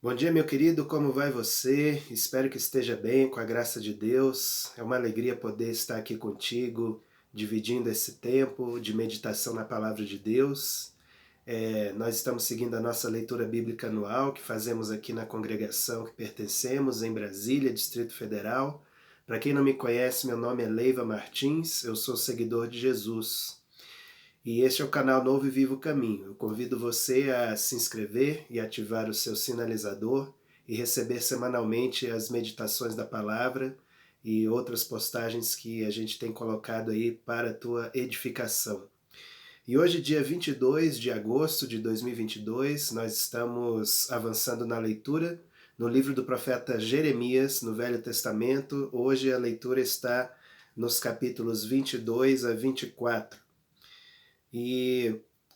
Bom dia, meu querido, como vai você? Espero que esteja bem, com a graça de Deus. É uma alegria poder estar aqui contigo, dividindo esse tempo de meditação na Palavra de Deus. Nós estamos seguindo a nossa leitura bíblica anual, que fazemos aqui na congregação que pertencemos, em Brasília, Distrito Federal. Para quem não me conhece, meu nome é Leiva Martins, eu sou seguidor de Jesus. E este é o canal Novo e Vivo Caminho. Eu convido você a se inscrever e ativar o seu sinalizador e receber semanalmente as meditações da palavra e outras postagens que a gente tem colocado aí para a tua edificação. E hoje, dia 22 de agosto de 2022, nós estamos avançando na leitura no livro do profeta Jeremias, no Velho Testamento. Hoje a leitura está nos capítulos 22 a 24. E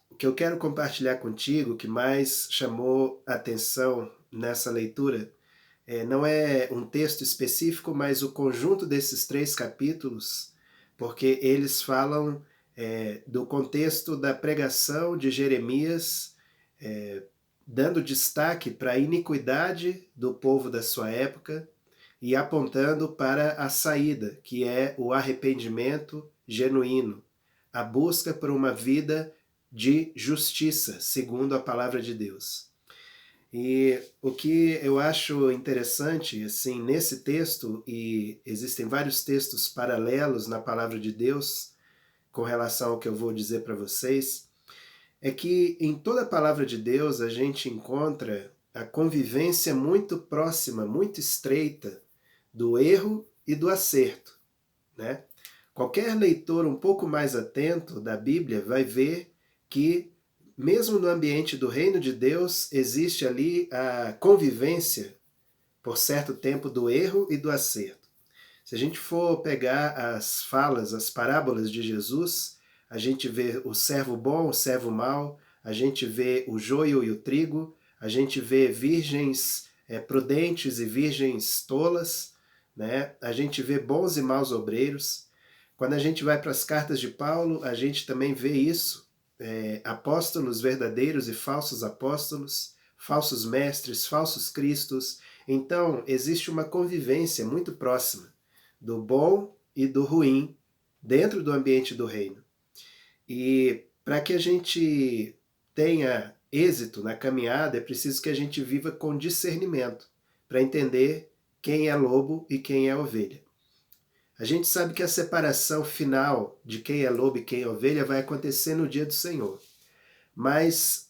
o que eu quero compartilhar contigo, que mais chamou atenção nessa leitura, não é um texto específico, mas o conjunto desses 3 capítulos, porque eles falam do contexto da pregação de Jeremias, dando destaque para a iniquidade do povo da sua época e apontando para a saída, que é o arrependimento genuíno, a busca por uma vida de justiça, segundo a palavra de Deus. E o que eu acho interessante, assim, nesse texto, e existem vários textos paralelos na palavra de Deus com relação ao que eu vou dizer para vocês, é que em toda a palavra de Deus a gente encontra a convivência muito próxima, muito estreita do erro e do acerto, né? Qualquer leitor um pouco mais atento da Bíblia vai ver que, mesmo no ambiente do reino de Deus, existe ali a convivência, por certo tempo, do erro e do acerto. Se a gente for pegar as falas, as parábolas de Jesus, a gente vê o servo bom, o servo mau, a gente vê o joio e o trigo, a gente vê virgens prudentes e virgens tolas, né? A gente vê bons e maus obreiros. Quando a gente vai para as cartas de Paulo, a gente também vê isso. Apóstolos verdadeiros e falsos apóstolos, falsos mestres, falsos cristos. Então, existe uma convivência muito próxima do bom e do ruim dentro do ambiente do reino. E para que a gente tenha êxito na caminhada, é preciso que a gente viva com discernimento, para entender quem é lobo e quem é ovelha. A gente sabe que a separação final de quem é lobo e quem é ovelha vai acontecer no dia do Senhor. Mas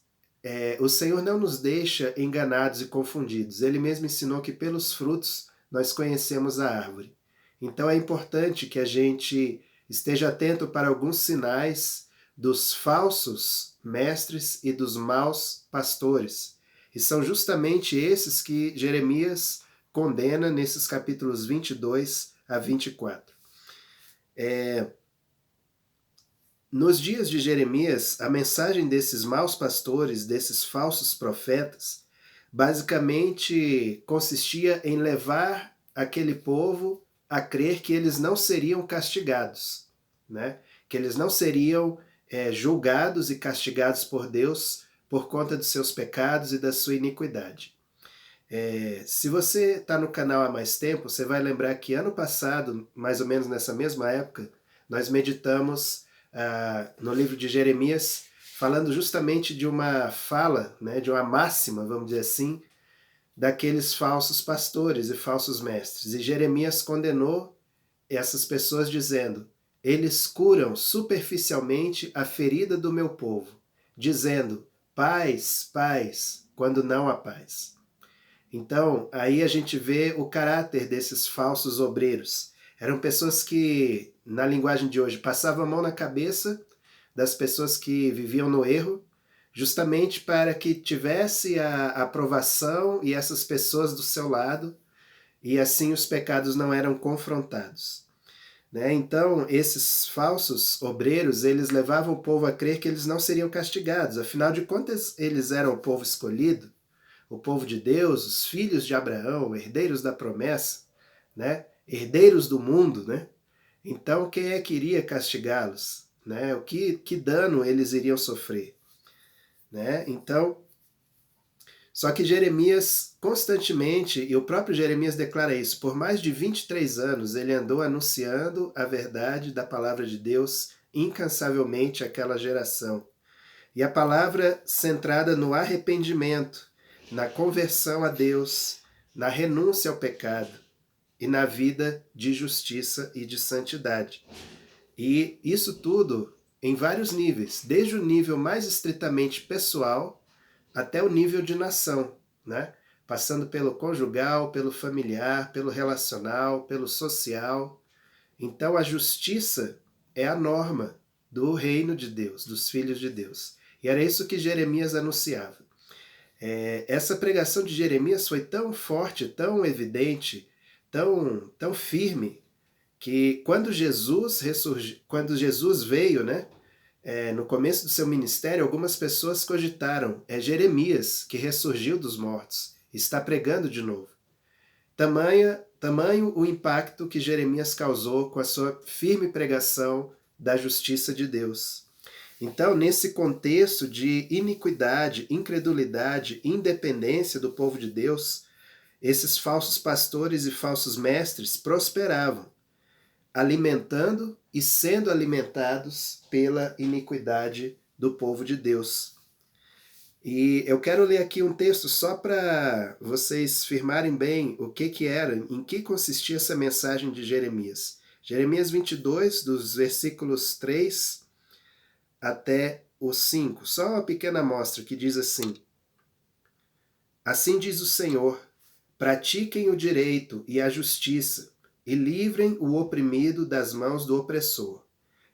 o Senhor não nos deixa enganados e confundidos. Ele mesmo ensinou que pelos frutos nós conhecemos a árvore. Então é importante que a gente esteja atento para alguns sinais dos falsos mestres e dos maus pastores. E são justamente esses que Jeremias condena nesses capítulos 22 a 24. Nos dias de Jeremias, a mensagem desses maus pastores, desses falsos profetas, basicamente consistia em levar aquele povo a crer que eles não seriam castigados, né? Que eles não seriam julgados e castigados por Deus por conta dos seus pecados e da sua iniquidade. Se você está no canal há mais tempo, você vai lembrar que ano passado, mais ou menos nessa mesma época, nós meditamos no livro de Jeremias, falando justamente de uma fala, né, de uma máxima, vamos dizer assim, daqueles falsos pastores e falsos mestres. E Jeremias condenou essas pessoas dizendo: eles curam superficialmente a ferida do meu povo, dizendo paz, paz, quando não há paz. Então, aí a gente vê o caráter desses falsos obreiros. Eram pessoas que, na linguagem de hoje, passavam a mão na cabeça das pessoas que viviam no erro, justamente para que tivesse a aprovação e essas pessoas do seu lado, e assim os pecados não eram confrontados. Né? Então, esses falsos obreiros, eles levavam o povo a crer que eles não seriam castigados. Afinal de contas, eles eram o povo escolhido, o povo de Deus, os filhos de Abraão, herdeiros da promessa, né? Herdeiros do mundo, né? Então quem é que iria castigá-los? Né? Que dano eles iriam sofrer? Né? Então, Só que Jeremias constantemente, e o próprio Jeremias declara isso, por mais de 23 anos ele andou anunciando a verdade da palavra de Deus incansavelmente àquela geração. E a palavra centrada no arrependimento, na conversão a Deus, na renúncia ao pecado e na vida de justiça e de santidade. E isso tudo em vários níveis, desde o nível mais estritamente pessoal até o nível de nação, né? Passando pelo conjugal, pelo familiar, pelo relacional, pelo social. Então a justiça é a norma do reino de Deus, dos filhos de Deus. E era isso que Jeremias anunciava. Essa pregação de Jeremias foi tão forte, tão evidente, tão firme, que quando Jesus veio, né, no começo do seu ministério, algumas pessoas cogitaram, é Jeremias que ressurgiu dos mortos, está pregando de novo. Tamanho o impacto que Jeremias causou com a sua firme pregação da justiça de Deus. Então, nesse contexto de iniquidade, incredulidade, independência do povo de Deus, esses falsos pastores e falsos mestres prosperavam, alimentando e sendo alimentados pela iniquidade do povo de Deus. E eu quero ler aqui um texto só para vocês firmarem bem o que era, em que consistia essa mensagem de Jeremias. Jeremias 22, dos versículos 3 até o 5. Só uma pequena amostra que diz assim: Assim diz o Senhor, pratiquem o direito e a justiça, e livrem o oprimido das mãos do opressor.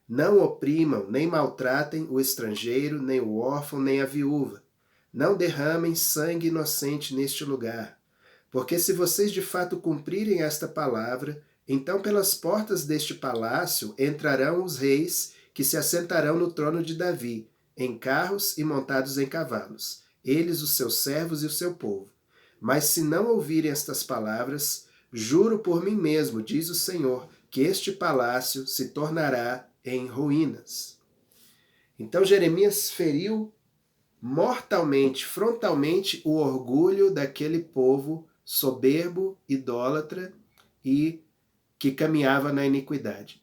Não oprimam nem maltratem o estrangeiro, nem o órfão, nem a viúva. Não derramem sangue inocente neste lugar. Porque se vocês de fato cumprirem esta palavra, então pelas portas deste palácio entrarão os reis que se assentarão no trono de Davi, em carros e montados em cavalos, eles, os seus servos e o seu povo. Mas se não ouvirem estas palavras, juro por mim mesmo, diz o Senhor, que este palácio se tornará em ruínas. Então Jeremias feriu mortalmente, frontalmente, o orgulho daquele povo soberbo, idólatra e que caminhava na iniquidade.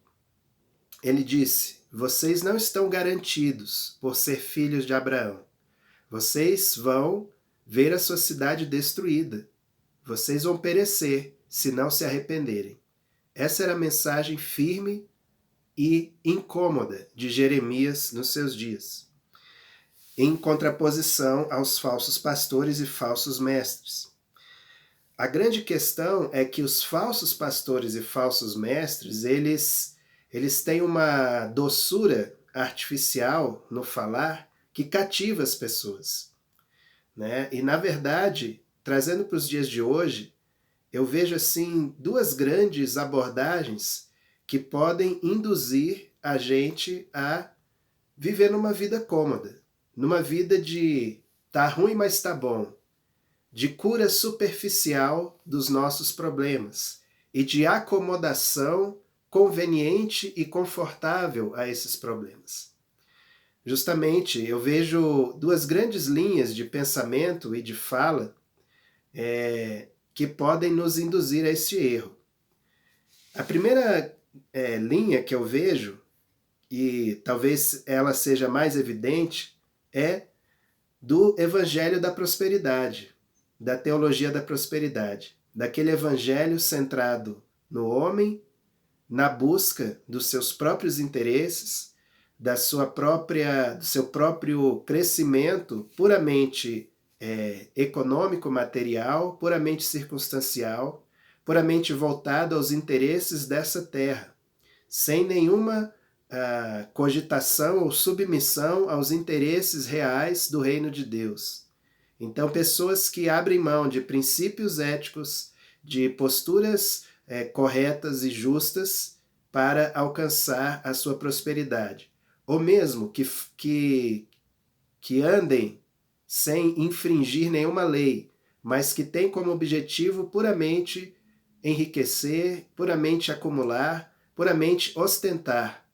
Ele disse: vocês não estão garantidos por ser filhos de Abraão. Vocês vão ver a sua cidade destruída. Vocês vão perecer se não se arrependerem. Essa era a mensagem firme e incômoda de Jeremias nos seus dias, em contraposição aos falsos pastores e falsos mestres. A grande questão é que os falsos pastores e falsos mestres, eles têm uma doçura artificial no falar que cativa as pessoas, né? E, na verdade, trazendo para os dias de hoje, eu vejo assim duas grandes abordagens que podem induzir a gente a viver numa vida cômoda, numa vida de tá ruim, mas tá bom, de cura superficial dos nossos problemas e de acomodação conveniente e confortável a esses problemas. Justamente, eu vejo duas grandes linhas de pensamento e de fala que podem nos induzir a esse erro. A primeira linha que eu vejo, e talvez ela seja mais evidente, é do evangelho da prosperidade, da teologia da prosperidade, daquele evangelho centrado no homem, na busca dos seus próprios interesses, do seu próprio crescimento puramente econômico, material, puramente circunstancial, puramente voltado aos interesses dessa terra, sem nenhuma cogitação ou submissão aos interesses reais do reino de Deus. Então, pessoas que abrem mão de princípios éticos, de posturas corretas e justas para alcançar a sua prosperidade. Ou mesmo que andem sem infringir nenhuma lei, mas que têm como objetivo puramente enriquecer, puramente acumular, puramente ostentar.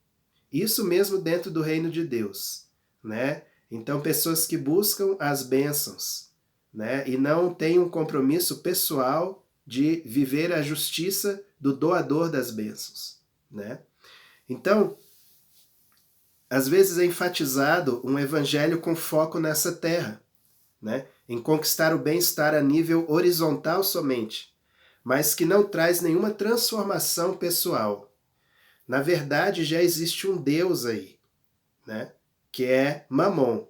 Isso mesmo dentro do reino de Deus, né? Então, pessoas que buscam as bênçãos, né? E não tem um compromisso pessoal de viver a justiça do doador das bênçãos, né? Então, às vezes é enfatizado um evangelho com foco nessa terra, né? Em conquistar o bem-estar a nível horizontal somente, mas que não traz nenhuma transformação pessoal. Na verdade, já existe um Deus aí, né? Que é Mamon.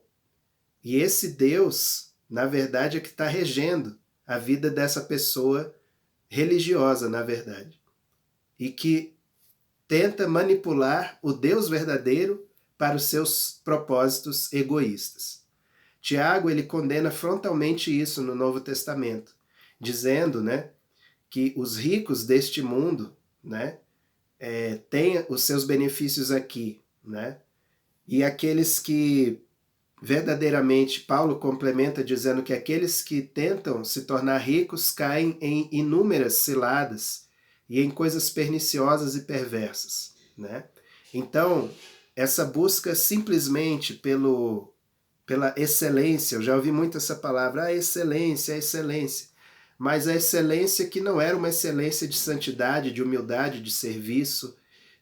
E esse Deus, na verdade, é que está regendo a vida dessa pessoa religiosa, na verdade. E que tenta manipular o Deus verdadeiro para os seus propósitos egoístas. Tiago, ele condena frontalmente isso no Novo Testamento, dizendo, né, que os ricos deste mundo, né, têm os seus benefícios aqui, né, e aqueles que verdadeiramente, Paulo complementa dizendo que aqueles que tentam se tornar ricos caem em inúmeras ciladas e em coisas perniciosas e perversas, né? Então, essa busca simplesmente pela excelência, eu já ouvi muito essa palavra, a excelência, mas a excelência que não era uma excelência de santidade, de humildade, de serviço,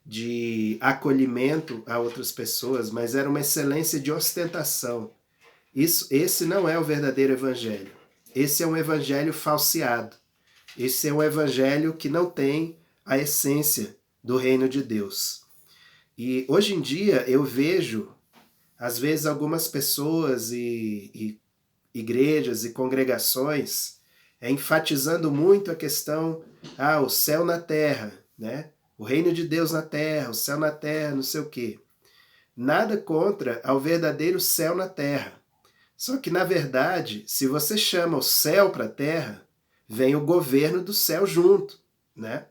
de acolhimento a outras pessoas, mas era uma excelência de ostentação. Esse não é o verdadeiro evangelho. Esse é um evangelho falseado. Esse é um evangelho que não tem a essência do reino de Deus. E hoje em dia eu vejo, às vezes, algumas pessoas e igrejas e congregações enfatizando muito a questão, o céu na terra, né? O reino de Deus na terra, o céu na terra, não sei o quê. Nada contra ao verdadeiro céu na terra. Só que, na verdade, se você chama o céu para a terra, vem o governo do céu junto, né?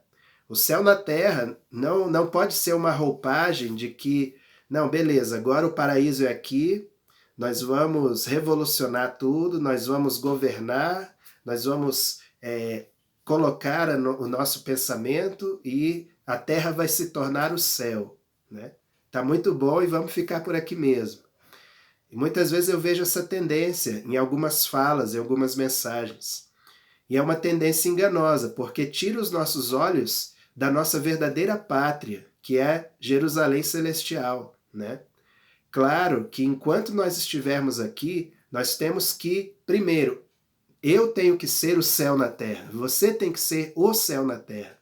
O céu na terra não pode ser uma roupagem de que, não, beleza, agora o paraíso é aqui, nós vamos revolucionar tudo, nós vamos governar, nós vamos colocar o nosso pensamento e a terra vai se tornar o céu, né? Tá muito bom e vamos ficar por aqui mesmo. E muitas vezes eu vejo essa tendência em algumas falas, em algumas mensagens. E é uma tendência enganosa, porque tira os nossos olhos da nossa verdadeira pátria, que é Jerusalém Celestial, né? Claro que enquanto nós estivermos aqui, nós temos que, primeiro, eu tenho que ser o céu na terra, você tem que ser o céu na terra.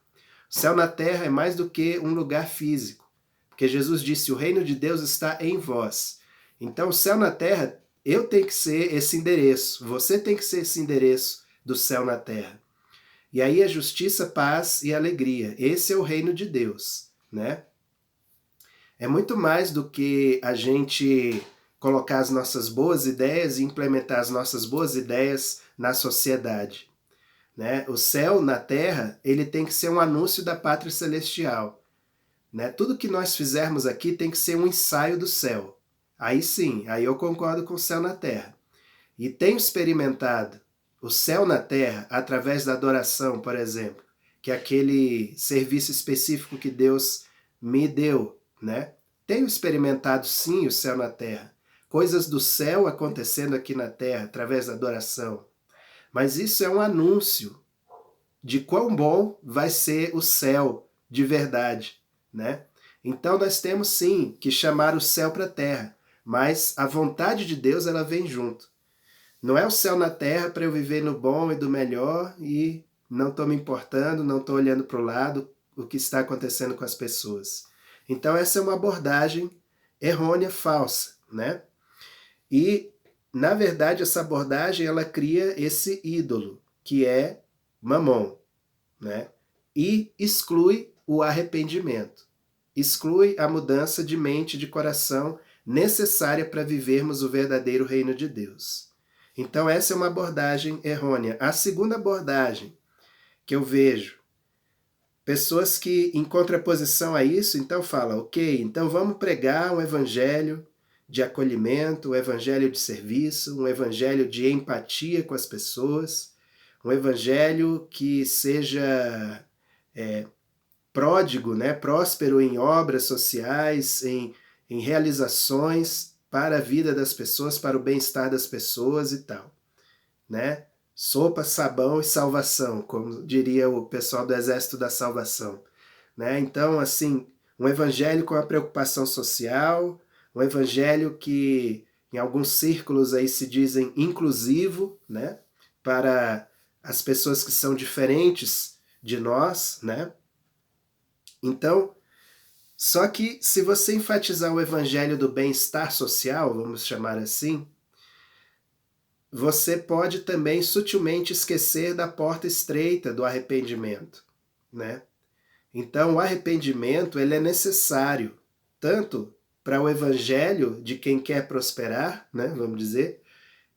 O céu na terra é mais do que um lugar físico, porque Jesus disse, o reino de Deus está em vós. Então o céu na terra, eu tenho que ser esse endereço, você tem que ser esse endereço do céu na terra. E aí a justiça, paz e alegria, esse é o reino de Deus, né? É muito mais do que a gente colocar as nossas boas ideias e implementar as nossas boas ideias na sociedade, né? O céu na terra, ele tem que ser um anúncio da pátria celestial, né? Tudo que nós fizermos aqui tem que ser um ensaio do céu. Aí sim, aí eu concordo com o céu na terra. E tenho experimentado o céu na terra através da adoração, por exemplo, que é aquele serviço específico que Deus me deu, né? Tenho experimentado sim o céu na terra, coisas do céu acontecendo aqui na terra através da adoração. Mas isso é um anúncio de quão bom vai ser o céu de verdade, né? Então nós temos sim que chamar o céu para a terra, mas a vontade de Deus ela vem junto. Não é o céu na terra para eu viver no bom e do melhor e não estou me importando, não estou olhando para o lado, o que está acontecendo com as pessoas. Então essa é uma abordagem errônea, falsa, né? E, na verdade, essa abordagem ela cria esse ídolo, que é Mamon, né? E exclui o arrependimento, exclui a mudança de mente e de coração necessária para vivermos o verdadeiro reino de Deus. Então essa é uma abordagem errônea. A segunda abordagem que eu vejo, pessoas que em contraposição a isso, então falam, ok, então vamos pregar um evangelho de acolhimento, um evangelho de serviço, um evangelho de empatia com as pessoas, um evangelho que seja pródigo, né, próspero em obras sociais, em realizações para a vida das pessoas, para o bem-estar das pessoas e tal. né? Sopa, sabão e salvação, como diria o pessoal do Exército da Salvação, né? Então, assim, um evangelho com a preocupação social, um evangelho que em alguns círculos aí se dizem inclusivo, né? Para as pessoas que são diferentes de nós, né? Então, só que se você enfatizar o evangelho do bem-estar social, vamos chamar assim, você pode também sutilmente esquecer da porta estreita do arrependimento, né? Então, o arrependimento ele é necessário tanto para o evangelho de quem quer prosperar, né, vamos dizer,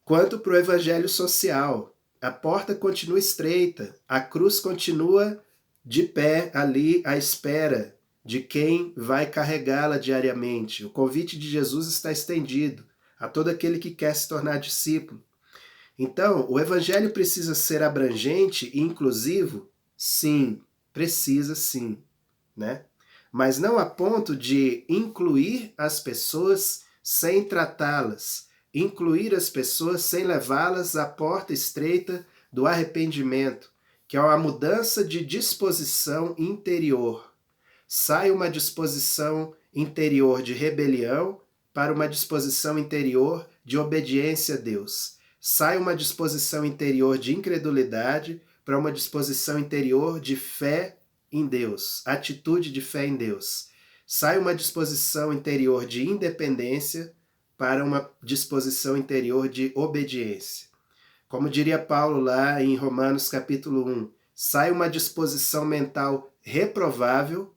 quanto para o evangelho social. A porta continua estreita, a cruz continua de pé ali à espera de quem vai carregá-la diariamente. O convite de Jesus está estendido a todo aquele que quer se tornar discípulo. Então, o evangelho precisa ser abrangente e inclusivo? Sim, precisa sim, né? Mas não a ponto de incluir as pessoas sem tratá-las, incluir as pessoas sem levá-las à porta estreita do arrependimento, que é uma mudança de disposição interior. Sai uma disposição interior de rebelião para uma disposição interior de obediência a Deus. Sai uma disposição interior de incredulidade para uma disposição interior de fé em Deus, atitude de fé em Deus. Sai uma disposição interior de independência para uma disposição interior de obediência. Como diria Paulo lá em Romanos capítulo 1, sai uma disposição mental reprovável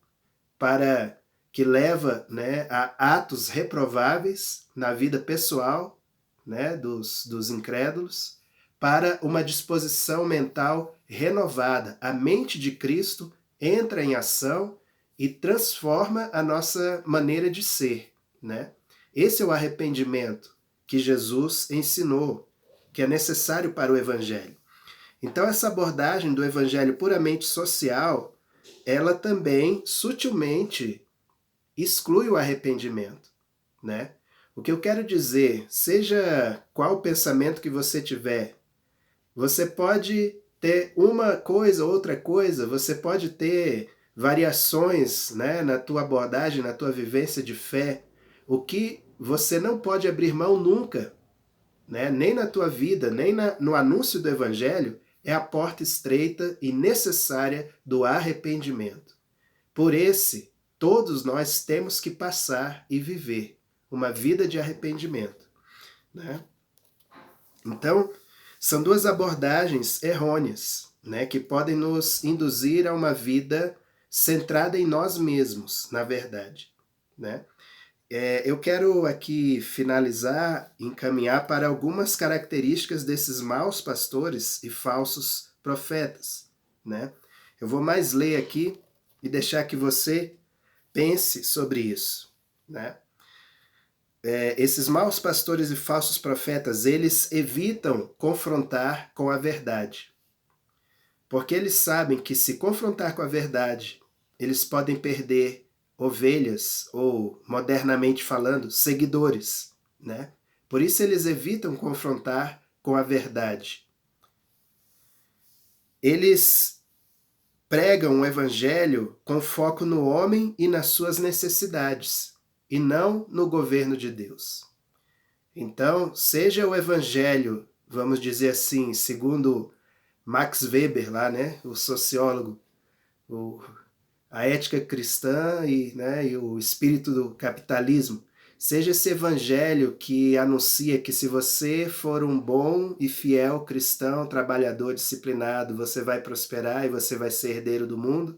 para que leva, né, a atos reprováveis na vida pessoal, né, dos incrédulos, para uma disposição mental renovada. A mente de Cristo entra em ação e transforma a nossa maneira de ser, né? Esse é o arrependimento que Jesus ensinou, que é necessário para o evangelho. Então essa abordagem do evangelho puramente social, ela também sutilmente exclui o arrependimento, né? O que eu quero dizer, seja qual o pensamento que você tiver, você pode ter uma coisa, outra coisa, você pode ter variações, né, na tua abordagem, na tua vivência de fé. O que você não pode abrir mão nunca, né, nem na tua vida, nem no anúncio do evangelho, é a porta estreita e necessária do arrependimento. Por esse, todos nós temos que passar e viver uma vida de arrependimento, né? Então, são duas abordagens errôneas, né, que podem nos induzir a uma vida centrada em nós mesmos, na verdade, né? Eu quero aqui finalizar, encaminhar para algumas características desses maus pastores e falsos profetas, né? Eu vou mais ler aqui e deixar que você pense sobre isso, né? Esses maus pastores e falsos profetas, eles evitam confrontar com a verdade, porque eles sabem que se confrontar com a verdade, eles podem perder ovelhas ou, modernamente falando, seguidores, né? Por isso eles evitam confrontar com a verdade. Eles pregam o evangelho com foco no homem e nas suas necessidades, e não no governo de Deus. Então, seja o evangelho, vamos dizer assim, segundo Max Weber lá, né, o sociólogo, a ética cristã e o espírito do capitalismo, seja esse evangelho que anuncia que se você for um bom e fiel cristão, trabalhador, disciplinado, você vai prosperar e você vai ser herdeiro do mundo,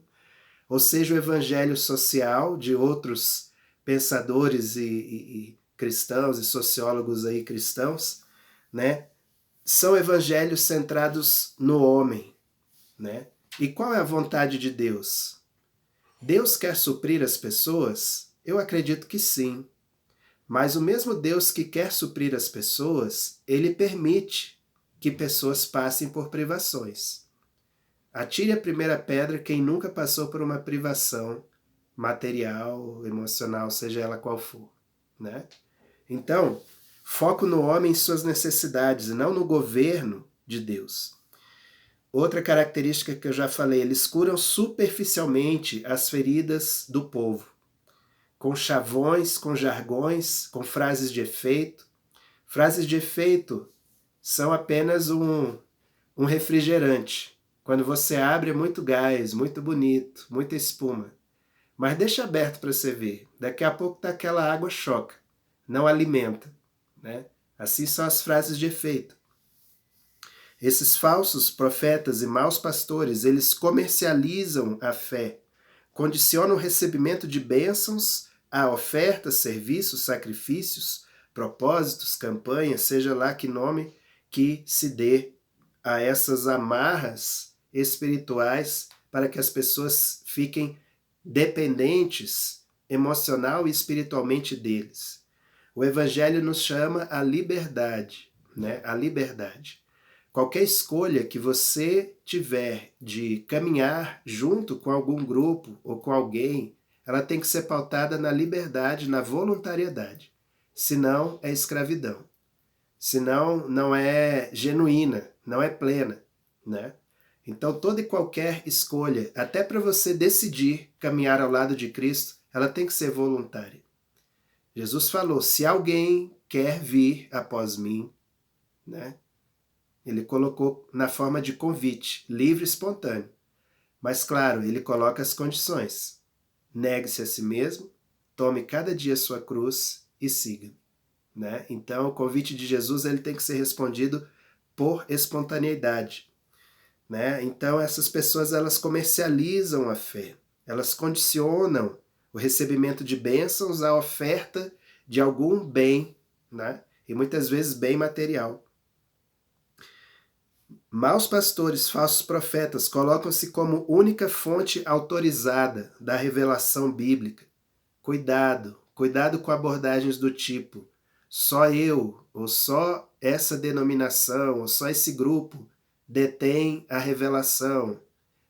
ou seja o evangelho social de outros pensadores e cristãos e sociólogos aí cristãos, né? São evangelhos centrados no homem, né? E qual é a vontade de Deus? Deus quer suprir as pessoas? Eu acredito que sim. Mas o mesmo Deus que quer suprir as pessoas, ele permite que pessoas passem por privações. Atire a primeira pedra quem nunca passou por uma privação material, emocional, seja ela qual for, né? Então, foco no homem e suas necessidades, e não no governo de Deus. Outra característica que eu já falei, eles curam superficialmente as feridas do povo, com chavões, com jargões, com frases de efeito. Frases de efeito são apenas um refrigerante. Quando você abre é muito gás, muito bonito, muita espuma. Mas deixa aberto para você ver. Daqui a pouco tá aquela água choca, não alimenta, né? Assim são as frases de efeito. Esses falsos profetas e maus pastores, eles comercializam a fé, condicionam o recebimento de bênçãos a ofertas, serviços, sacrifícios, propósitos, campanhas, seja lá que nome que se dê a essas amarras espirituais para que as pessoas fiquem dependentes emocional e espiritualmente deles. O Evangelho nos chama à liberdade, né? A liberdade. Qualquer escolha que você tiver de caminhar junto com algum grupo ou com alguém, ela tem que ser pautada na liberdade, na voluntariedade. Senão é escravidão. Senão não é genuína, não é plena, né? Então toda e qualquer escolha, até para você decidir caminhar ao lado de Cristo, ela tem que ser voluntária. Jesus falou, se alguém quer vir após mim, né? Ele colocou na forma de convite, livre e espontâneo. Mas claro, ele coloca as condições. Negue-se a si mesmo, tome cada dia a sua cruz e siga. Né? Então o convite de Jesus ele tem que ser respondido por espontaneidade. Né? Então essas pessoas elas comercializam a fé, elas condicionam o recebimento de bênçãos à oferta de algum bem, né? E muitas vezes bem material. Maus pastores, falsos profetas colocam-se como única fonte autorizada da revelação bíblica. Cuidado, cuidado com abordagens do tipo só eu, ou só essa denominação, ou só esse grupo detém a revelação,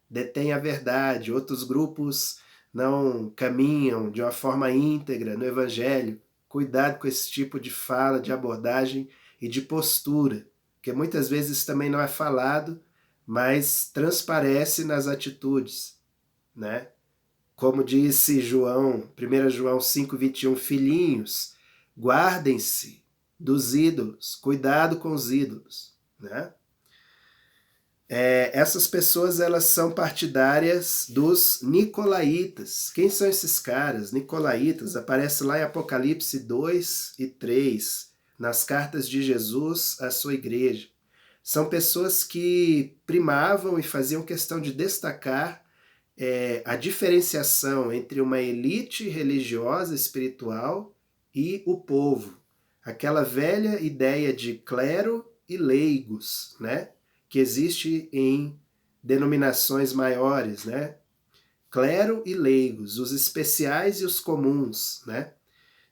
detém a verdade, outros grupos não caminham de uma forma íntegra no Evangelho. Cuidado com esse tipo de fala, de abordagem e de postura, porque muitas vezes isso também não é falado, mas transparece nas atitudes, né? Como disse João, 1 João 5,21, filhinhos, guardem-se dos ídolos, cuidado com os ídolos, né? Essas pessoas elas são partidárias dos nicolaítas. Quem são esses caras? Nicolaítas, aparece lá em Apocalipse 2 e 3, nas cartas de Jesus à sua igreja. São pessoas que primavam e faziam questão de destacar a diferenciação entre uma elite religiosa espiritual e o povo. Aquela velha ideia de clero e leigos, né? Que existe em denominações maiores, né? Clero e leigos, os especiais e os comuns, né?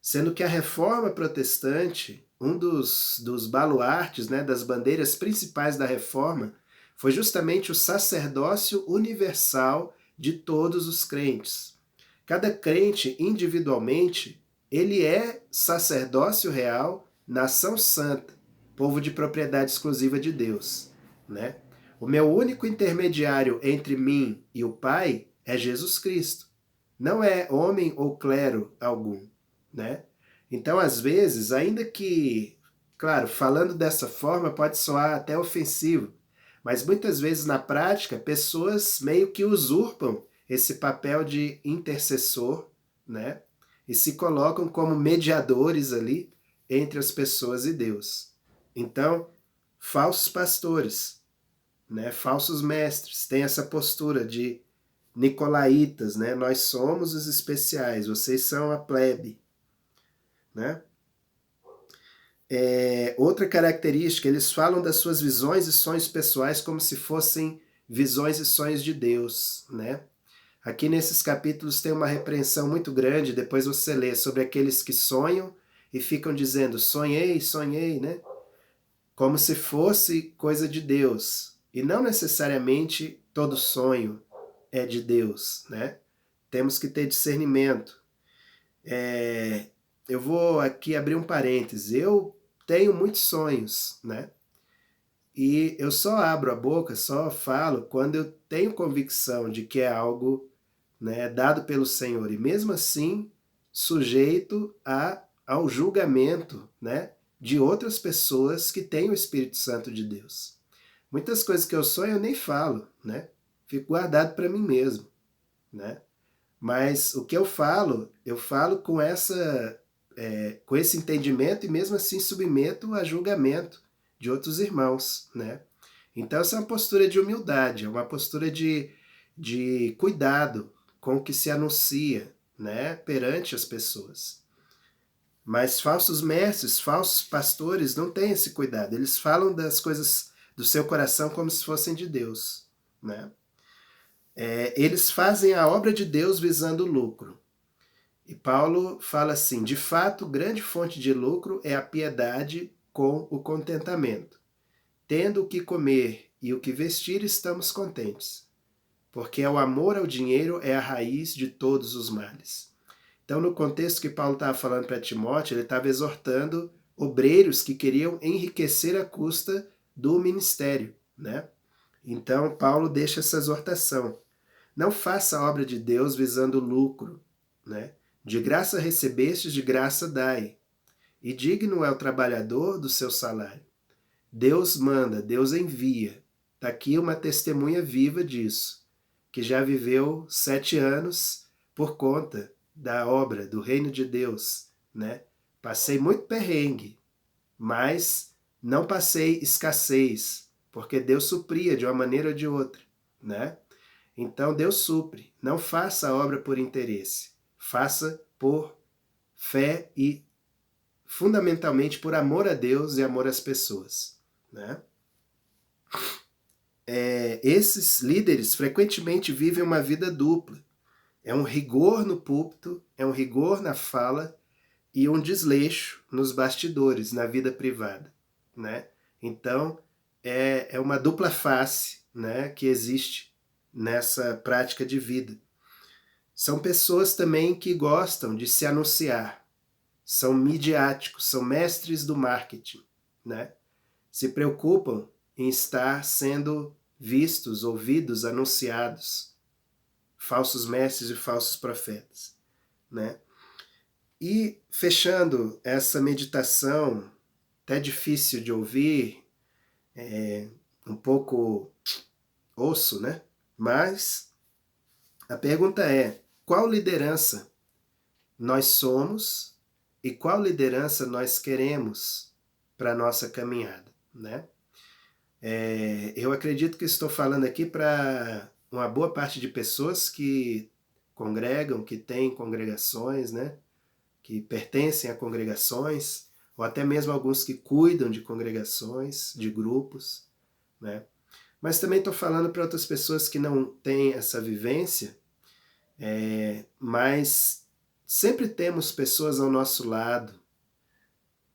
Sendo que a reforma protestante, um dos baluartes, né, das bandeiras principais da reforma, foi justamente o sacerdócio universal de todos os crentes. Cada crente individualmente, ele é sacerdócio real, nação santa, povo de propriedade exclusiva de Deus, né? O meu único intermediário entre mim e o Pai é Jesus Cristo. Não é homem ou clero algum, né? Então, às vezes, ainda que, claro, falando dessa forma pode soar até ofensivo, mas muitas vezes na prática, pessoas meio que usurpam esse papel de intercessor, né? E se colocam como mediadores ali entre as pessoas e Deus. Então, falsos pastores, né? Falsos mestres, têm essa postura de nicolaítas, né? Nós somos os especiais, vocês são a plebe, né? Outra característica, eles falam das suas visões e sonhos pessoais como se fossem visões e sonhos de Deus, né? Aqui nesses capítulos tem uma repreensão muito grande, depois você lê, sobre aqueles que sonham e ficam dizendo sonhei, sonhei, né? Como se fosse coisa de Deus. E não necessariamente todo sonho é de Deus, né? Temos que ter discernimento. Eu vou aqui abrir um parêntese. Eu tenho muitos sonhos, né? E eu só abro a boca, só falo quando eu tenho convicção de que é algo, né, dado pelo Senhor. E mesmo assim, sujeito ao julgamento, né, de outras pessoas que têm o Espírito Santo de Deus. Muitas coisas que eu sou eu nem falo, né? Fico guardado para mim mesmo, né? Mas o que eu falo com com esse entendimento e mesmo assim submeto a julgamento de outros irmãos, né? Então essa é uma postura de humildade, é uma postura de cuidado com o que se anuncia, né, perante as pessoas. Mas falsos mestres, falsos pastores não têm esse cuidado. Eles falam das coisas do seu coração como se fossem de Deus, né? Eles fazem a obra de Deus visando o lucro. E Paulo fala assim: de fato, grande fonte de lucro é a piedade com o contentamento. Tendo o que comer e o que vestir, estamos contentes, porque o amor ao dinheiro é a raiz de todos os males. Então, no contexto que Paulo estava falando para Timóteo, ele estava exortando obreiros que queriam enriquecer à custa do ministério, né? Então, Paulo deixa essa exortação. Não faça a obra de Deus visando lucro, né? De graça recebestes, de graça dai. E digno é o trabalhador do seu salário. Deus manda, Deus envia. Está aqui uma testemunha viva disso, que já viveu 7 anos por conta da obra, do reino de Deus, né? Passei muito perrengue, mas não passei escassez, porque Deus supria de uma maneira ou de outra, né? Então Deus supre. Não faça a obra por interesse. Faça por fé e fundamentalmente por amor a Deus e amor às pessoas, né? Esses líderes frequentemente vivem uma vida dupla. É um rigor no púlpito, é um rigor na fala e um desleixo nos bastidores, na vida privada, né? Então, é uma dupla face, né, que existe nessa prática de vida. São pessoas também que gostam de se anunciar, são midiáticos, são mestres do marketing, né? Se preocupam em estar sendo vistos, ouvidos, anunciados, falsos mestres e falsos profetas, né? E fechando essa meditação, até difícil de ouvir, um pouco osso, né? Mas a pergunta é: qual liderança nós somos e qual liderança nós queremos para a nossa caminhada, né? Eu acredito que estou falando aqui para uma boa parte de pessoas que congregam, que têm congregações, né? Que pertencem a congregações, ou até mesmo alguns que cuidam de congregações, de grupos, né? Mas também estou falando para outras pessoas que não têm essa vivência, mas sempre temos pessoas ao nosso lado.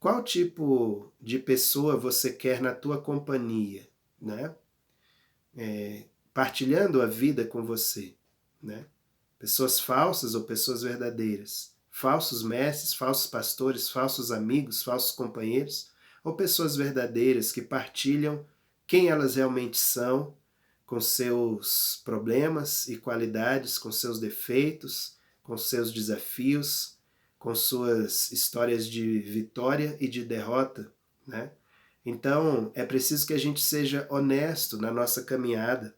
Qual tipo de pessoa você quer na tua companhia, né? Partilhando a vida com você, né? Pessoas falsas ou pessoas verdadeiras? Falsos mestres, falsos pastores, falsos amigos, falsos companheiros? Ou pessoas verdadeiras que partilham quem elas realmente são, com seus problemas e qualidades, com seus defeitos, com seus desafios, com suas histórias de vitória e de derrota, né? Então, é preciso que a gente seja honesto na nossa caminhada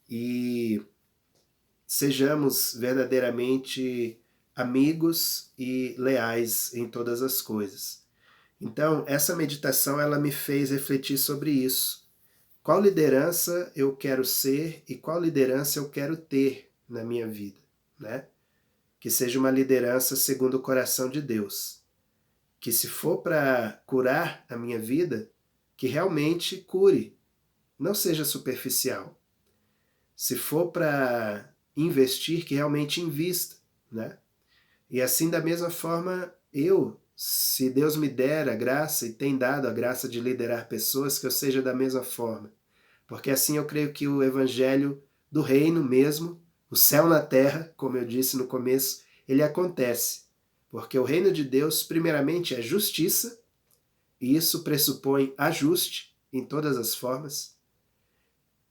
e sejamos verdadeiramente amigos e leais em todas as coisas. Então, essa meditação ela me fez refletir sobre isso. Qual liderança eu quero ser e qual liderança eu quero ter na minha vida, né? Que seja uma liderança segundo o coração de Deus. Que se for para curar a minha vida, que realmente cure, não seja superficial. Se for para investir, que realmente invista, né? E assim, da mesma forma, se Deus me der a graça e tem dado a graça de liderar pessoas, que eu seja da mesma forma. Porque assim eu creio que o evangelho do reino mesmo, o céu na terra, como eu disse no começo, ele acontece. Porque o reino de Deus, primeiramente, é justiça, e isso pressupõe ajuste, em todas as formas.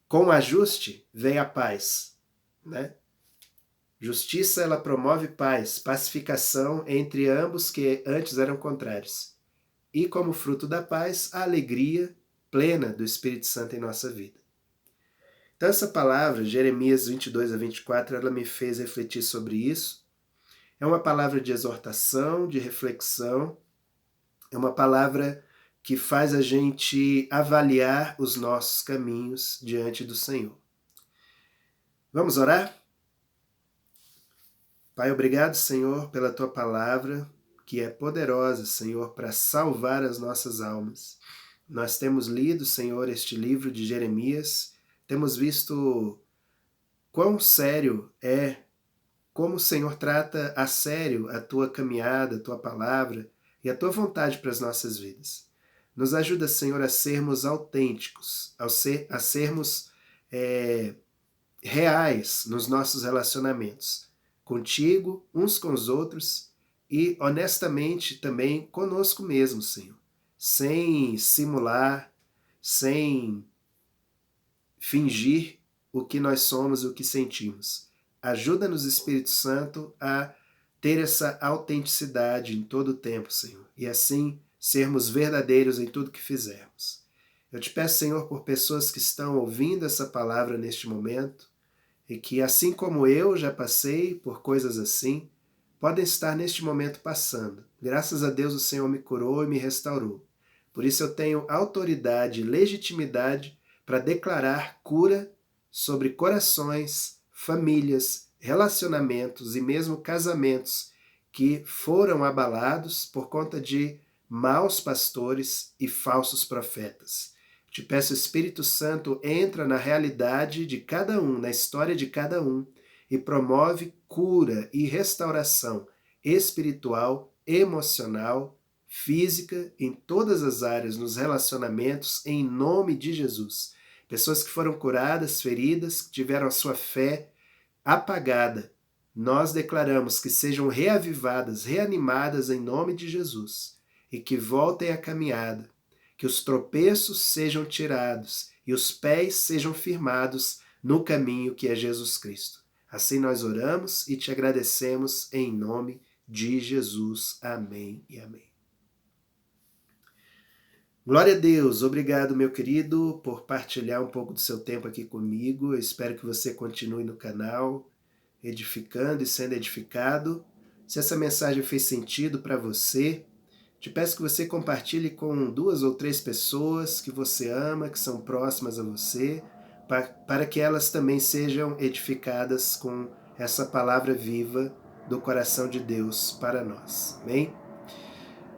Com o ajuste vem a paz, né? Justiça, ela promove paz, pacificação entre ambos que antes eram contrários. E como fruto da paz, a alegria plena do Espírito Santo em nossa vida. Então essa palavra, Jeremias 22-24, ela me fez refletir sobre isso. É uma palavra de exortação, de reflexão, é uma palavra que faz a gente avaliar os nossos caminhos diante do Senhor. Vamos orar? Pai, obrigado, Senhor, pela Tua palavra, que é poderosa, Senhor, para salvar as nossas almas. Nós temos lido, Senhor, este livro de Jeremias, temos visto quão sério é, como o Senhor trata a sério a Tua caminhada, a Tua palavra e a Tua vontade para as nossas vidas. Nos ajuda, Senhor, a sermos autênticos, a sermos reais nos nossos relacionamentos, contigo, uns com os outros e honestamente também conosco mesmo, Senhor, sem simular, sem fingir o que nós somos e o que sentimos. Ajuda-nos, Espírito Santo, a ter essa autenticidade em todo o tempo, Senhor, e assim sermos verdadeiros em tudo que fizermos. Eu te peço, Senhor, por pessoas que estão ouvindo essa palavra neste momento e que, assim como eu já passei por coisas assim, podem estar neste momento passando. Graças a Deus o Senhor me curou e me restaurou. Por isso eu tenho autoridade e legitimidade para declarar cura sobre corações, famílias, relacionamentos e mesmo casamentos que foram abalados por conta de maus pastores e falsos profetas. Te peço, Espírito Santo, entra na realidade de cada um, na história de cada um, e promove cura e restauração espiritual, emocional, física, em todas as áreas, nos relacionamentos, em nome de Jesus. Pessoas que foram curadas, feridas, que tiveram a sua fé apagada, nós declaramos que sejam reavivadas, reanimadas em nome de Jesus e que voltem à caminhada, que os tropeços sejam tirados e os pés sejam firmados no caminho que é Jesus Cristo. Assim nós oramos e te agradecemos em nome de Jesus. Amém e amém. Glória a Deus, obrigado, meu querido, por partilhar um pouco do seu tempo aqui comigo. Eu espero que você continue no canal, edificando e sendo edificado. Se essa mensagem fez sentido para você, te peço que você compartilhe com 2 ou 3 pessoas que você ama, que são próximas a você, para que elas também sejam edificadas com essa palavra viva do coração de Deus para nós. Amém?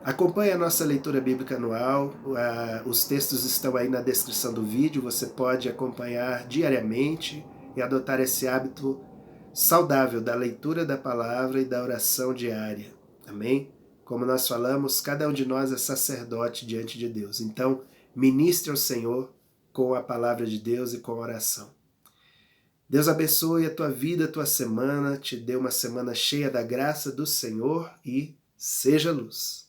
Acompanhe a nossa leitura bíblica anual, os textos estão aí na descrição do vídeo, você pode acompanhar diariamente e adotar esse hábito saudável da leitura da palavra e da oração diária. Amém? Como nós falamos, cada um de nós é sacerdote diante de Deus. Então, ministre ao Senhor com a palavra de Deus e com a oração. Deus abençoe a tua vida, a tua semana, te dê uma semana cheia da graça do Senhor e seja luz.